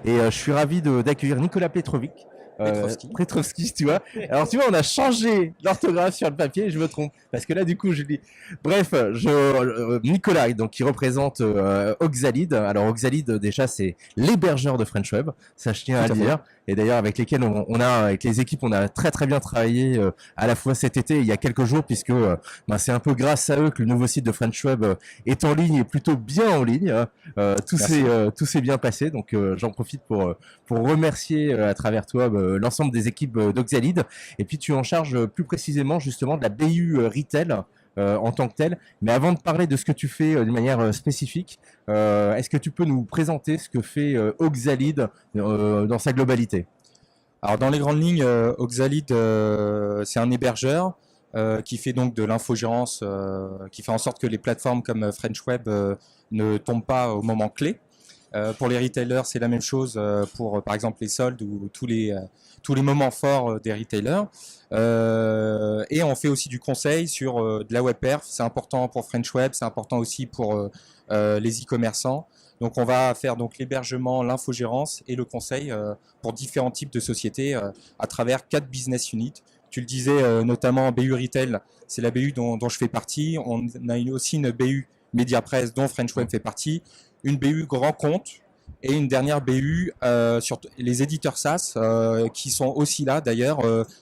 Et je suis ravi d'accueillir Nicolas Petrovic. Petrovski, tu vois. Alors, tu vois, on a changé l'orthographe sur le papier, je me trompe. Parce que là, du coup, je dis. Bref, Nicolas, donc, qui représente Oxalide. Alors, Oxalide, déjà, c'est l'hébergeur de French Web. Ça, je tiens à le dire. Et d'ailleurs, avec lesquels avec les équipes, on a très, très bien travaillé à la fois cet été et il y a quelques jours, puisque c'est un peu grâce à eux que le nouveau site de French Web est en ligne et plutôt bien en ligne. Tout s'est bien passé. Donc, j'en profite pour remercier à travers toi l'ensemble des équipes d'Oxalide. Et puis tu es en charge plus précisément justement de la BU Retail en tant que telle. Mais avant de parler de ce que tu fais de manière spécifique, est-ce que tu peux nous présenter ce que fait Oxalide dans sa globalité? Alors dans les grandes lignes, Oxalide, c'est un hébergeur qui fait donc de l'infogérance, qui fait en sorte que les plateformes comme French Web ne tombent pas au moment clé. Pour les retailers, c'est la même chose pour par exemple les soldes ou tous les moments forts des retailers. Et on fait aussi du conseil sur de la web perf. C'est important pour French Web, c'est important aussi pour les e-commerçants. Donc on va faire donc l'hébergement, l'infogérance et le conseil pour différents types de sociétés à travers 4 business units. Tu le disais, notamment BU Retail, c'est la BU dont je fais partie. On a aussi une BU Média Presse dont French Web fait partie, une BU Grand Compte et une dernière BU sur les éditeurs SaaS qui sont aussi là d'ailleurs,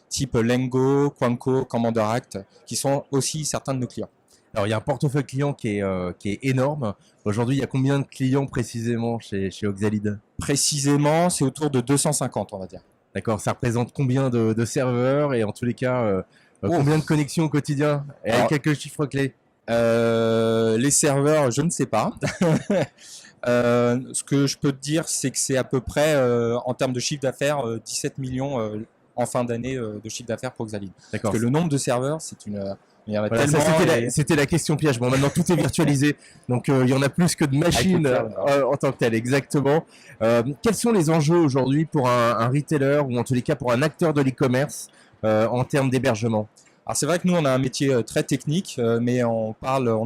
type Lengo, Quanco, Commander Act, qui sont aussi certains de nos clients. Alors, il y a un portefeuille client qui est énorme. Aujourd'hui, il y a combien de clients précisément chez Oxalide? Précisément, c'est autour de 250, on va dire. D'accord, ça représente combien de serveurs et en tous les cas, combien de connexions au quotidien? Et avec quelques chiffres clés. Les serveurs, je ne sais pas. Ce que je peux te dire, c'est que c'est à peu près, en termes de chiffre d'affaires, 17 millions en fin d'année de chiffre d'affaires pour Oxalide. Parce que le nombre de serveurs, c'est une... Il y en a voilà, tellement. c'était la question piège. Bon, maintenant tout est virtualisé, donc il y en a plus que de machines en tant que telles, exactement. Quels sont les enjeux aujourd'hui pour un retailer ou en tous les cas pour un acteur de l'e-commerce en termes d'hébergement? Alors c'est vrai que nous on a un métier très technique, mais on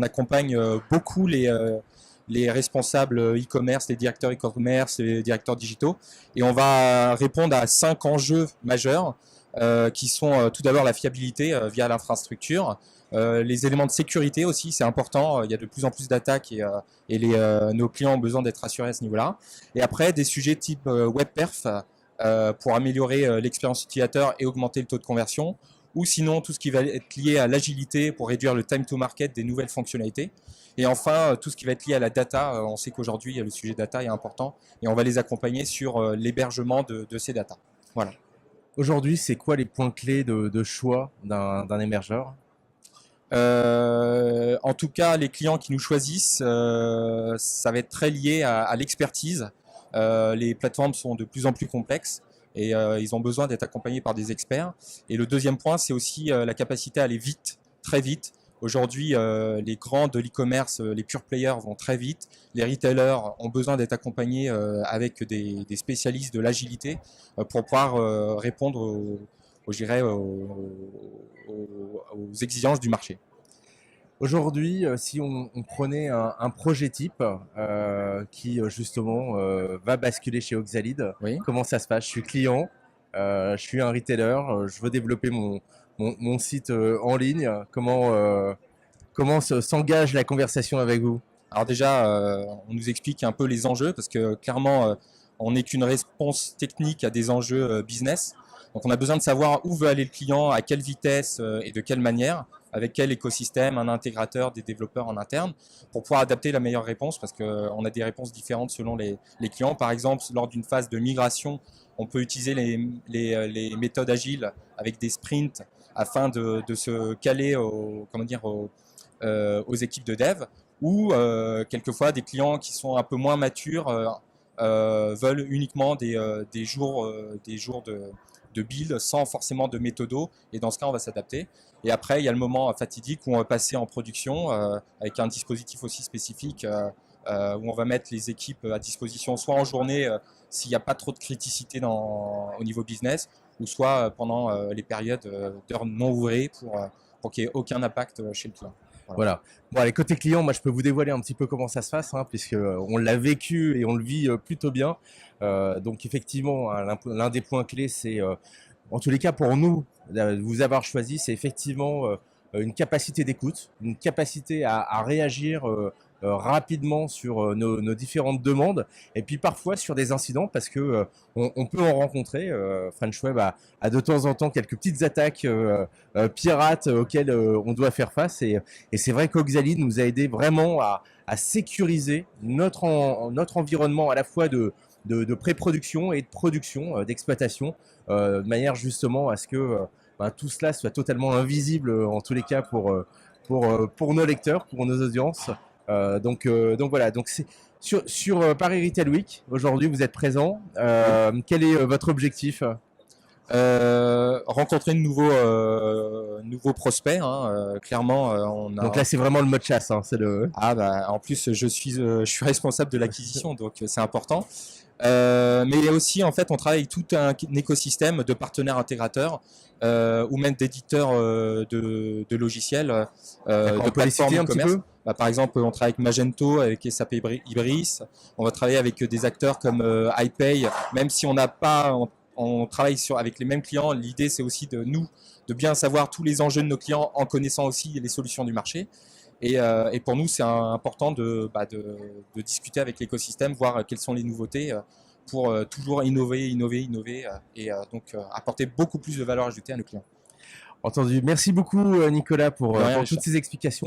accompagne beaucoup les responsables e-commerce, les directeurs e-commerce, les directeurs digitaux, et on va répondre à 5 enjeux majeurs qui sont tout d'abord la fiabilité via l'infrastructure, les éléments de sécurité aussi, c'est important, il y a de plus en plus d'attaques et nos clients ont besoin d'être rassurés à ce niveau-là. Et après des sujets type web perf pour améliorer l'expérience utilisateur et augmenter le taux de conversion, ou sinon tout ce qui va être lié à l'agilité pour réduire le time to market des nouvelles fonctionnalités. Et enfin, tout ce qui va être lié à la data. On sait qu'aujourd'hui, le sujet data est important et on va les accompagner sur l'hébergement de ces data. Voilà. Aujourd'hui, c'est quoi les points clés de choix d'un hébergeur? En tout cas, les clients qui nous choisissent, ça va être très lié à l'expertise. Les plateformes sont de plus en plus complexes et ils ont besoin d'être accompagnés par des experts. Et le deuxième point, c'est aussi la capacité à aller vite, très vite. Aujourd'hui, les grands de l'e-commerce, les pure players vont très vite. Les retailers ont besoin d'être accompagnés avec des spécialistes de l'agilité pour pouvoir répondre aux exigences du marché. Aujourd'hui, si on prenait un projet type qui justement va basculer chez Oxalide, Oui. comment ça se passe? Je suis client, je suis un retailer, je veux développer mon site en ligne. Comment s'engage la conversation avec vous? Alors déjà, on nous explique un peu les enjeux parce que clairement, on n'est qu'une réponse technique à des enjeux business. Donc on a besoin de savoir où veut aller le client, à quelle vitesse et de quelle manière, avec quel écosystème, un intégrateur, des développeurs en interne, pour pouvoir adapter la meilleure réponse parce qu'on a des réponses différentes selon les clients. Par exemple, lors d'une phase de migration, on peut utiliser les méthodes agiles avec des sprints afin de se caler aux équipes de dev, ou quelquefois des clients qui sont un peu moins matures veulent uniquement des jours de build sans forcément de méthodo, et dans ce cas on va s'adapter. Et après il y a le moment fatidique où on va passer en production avec un dispositif aussi spécifique où on va mettre les équipes à disposition soit en journée s'il n'y a pas trop de criticité au niveau business, ou soit pendant les périodes d'heures non ouvrées pour qu'il n'y ait aucun impact chez le client. Voilà. Bon, allez, côté client, moi je peux vous dévoiler un petit peu comment ça se passe, hein, puisque on l'a vécu et on le vit plutôt bien. Donc effectivement, hein, l'un des points clés, c'est, en tous les cas pour nous, vous avoir choisi, c'est effectivement une capacité d'écoute, une capacité à réagir rapidement sur nos différentes demandes, et puis parfois sur des incidents, parce que on peut en rencontrer. French Web a de temps en temps quelques petites attaques pirates auxquelles on doit faire face, et c'est vrai qu'Oxalid nous a aidé vraiment à sécuriser notre environnement à la fois de pré-production et de production, d'exploitation, de manière justement à ce que tout cela soit totalement invisible en tous les cas pour nos lecteurs, pour nos audiences. Donc voilà, donc c'est sur Paris Retail Week, aujourd'hui vous êtes présent. Quel est votre objectif? Rencontrer de nouveaux prospects, hein, clairement. Donc là c'est vraiment le mode chasse, hein, c'est le... En plus je suis responsable de l'acquisition, donc c'est important. Mais aussi en fait on travaille avec tout un écosystème de partenaires intégrateurs ou même d'éditeurs de logiciels, de plateformes e-commerce. Par exemple, on travaille avec Magento, avec SAP Ibris. On va travailler avec des acteurs comme iPay, même si on n'a pas, on travaille avec les mêmes clients. L'idée, c'est aussi de bien savoir tous les enjeux de nos clients en connaissant aussi les solutions du marché. Et pour nous, c'est important de discuter avec l'écosystème, voir quelles sont les nouveautés pour toujours innover et donc apporter beaucoup plus de valeur ajoutée à nos clients. Entendu. Merci beaucoup Nicolas pour toutes ces explications.